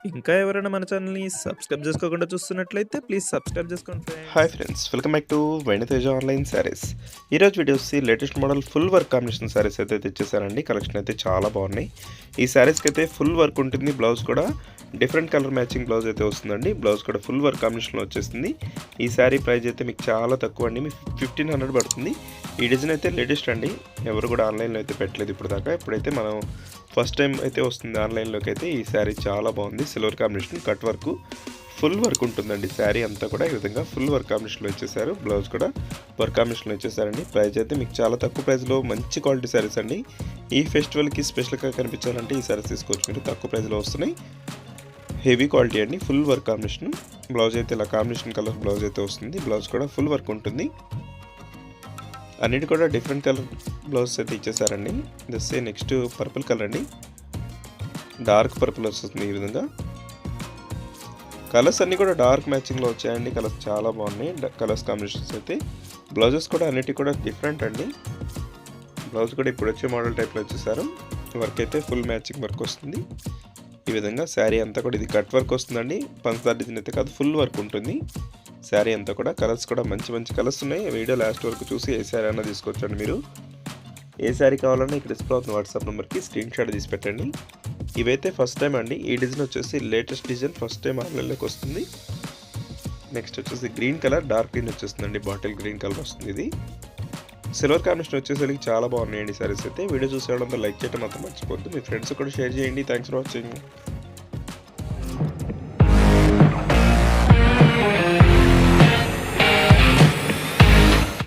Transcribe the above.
ఇంకా ఎవరైనా మన ఛానల్‌ని సబ్స్క్రైబ్ చేసుకోకుండా చూస్తున్నట్లయితే ప్లీజ్ సబ్స్క్రైబ్ చేసుకోండి hi friends. Friends, welcome back to Vainateja online saris. ఈరోజు వీడియో వచ్చి latest model full work combination saris అయితే తెచ్చేసారండి. కలెక్షన్ అయితే చాలా బాగున్నాయి. ఈ శారీస్కి అయితే ఫుల్ వర్క్ ఉంటుంది. బ్లౌజ్ కూడా డిఫరెంట్ కలర్ మ్యాచింగ్ బ్లౌజ్ అయితే వస్తుందండి. బ్లౌజ్ కూడా ఫుల్ వర్క్ కాంబినేషన్లో వచ్చేస్తుంది. ఈ శారీ ప్రైస్ అయితే మీకు చాలా తక్కువ అండి, మీకు 1500 పడుతుంది. ఈ డిజైన్ అయితే లేటెస్ట్ అండి, ఎవరు కూడా ఆన్లైన్లో అయితే పెట్టలేదు ఇప్పుడు దాకా. ఇప్పుడైతే మనం ఫస్ట్ టైం అయితే వస్తుంది ఆన్లైన్లోకి. అయితే ఈ శారీ చాలా బాగుంది. Silver combination cut work full work ఉంటుందండి. శారీ అంతా కూడా ఈ విధంగా ఫుల్ వర్క్ కాంబినేషన్లో ఇచ్చేసారు. బ్లౌజ్ కూడా వర్క్ కాంబినేషన్లో ఇచ్చేసారండి. ప్రైస్ అయితే మీకు చాలా తక్కువ ప్రైస్లో మంచి క్వాలిటీ శారీస్ అండి. ఈ ఫెస్టివల్కి స్పెషల్గా కనిపించాలంటే ఈ శారీస్ తీసుకోవచ్చు మీరు, తక్కువ ప్రైస్లో వస్తున్నాయి. హెవీ క్వాలిటీ అండి, ఫుల్ వర్క్ కాంబినేషన్. బ్లౌజ్ అయితే ఇలా కాంబినేషన్ కలర్ బ్లౌజ్ అయితే వస్తుంది. బ్లౌజ్ కూడా ఫుల్ వర్క్ ఉంటుంది. అన్నిటి కూడా డిఫరెంట్ కలర్ బ్లౌజ్ అయితే ఇచ్చేసారండి. దస్తే నెక్స్ట్ పర్పుల్ కలర్ అండి, డార్క్ పర్పుల్ వస్తుంది ఈ విధంగా. కలర్స్ అన్నీ కూడా డార్క్ మ్యాచింగ్లో వచ్చాయండి. కలర్స్ చాలా బాగున్నాయి. కలర్స్ కాంబినేషన్స్ అయితే బ్లౌజెస్ కూడా అన్నిటి కూడా డిఫరెంట్ అండి. బ్లౌజ్ కూడా ఇప్పుడు వచ్చే మోడల్ టైప్లో వచ్చేసారు. వర్క్ అయితే ఫుల్ మ్యాచింగ్ వర్క్ వస్తుంది ఈ విధంగా. శారీ అంతా కూడా ఇది కట్ వర్క్ వస్తుందండి, పంచదార డిజైన్ అయితే కాదు, ఫుల్ వర్క్ ఉంటుంది శారీ అంతా కూడా. కలర్స్ కూడా మంచి మంచి కలర్స్ ఉన్నాయి. వీడియో లాస్ట్ వరకు చూసి ఏ శారీ అయినా తీసుకోవచ్చండి మీరు. ఏ శారీ కావాలన్నా ఇక్కడ డిస్ప్లే అవుతున్న వాట్సాప్ నెంబర్కి స్క్రీన్ షాట్ తీసి పెట్టండి. ఇవైతే ఫస్ట్ టైం అండి. ఈ డిజైన్ వచ్చేసి లేటెస్ట్ డిజైన్, ఫస్ట్ టైం ఆన్లైన్లోకి వస్తుంది. నెక్స్ట్ వచ్చేసి గ్రీన్ కలర్, డార్క్ గ్రీన్ వచ్చేస్తుందండి, బాటిల్ గ్రీన్ కలర్ వస్తుంది. ఇది సిల్వర్ కాంబినేషన్ వచ్చేసరికి చాలా బాగున్నాయండి సారీస్ అయితే. వీడియో చూసేవాళ్ళంతా లైక్ చేయడం మాత్రం మర్చిపోద్దు. మీ ఫ్రెండ్స్ కూడా షేర్ చేయండి. Thanks for watching.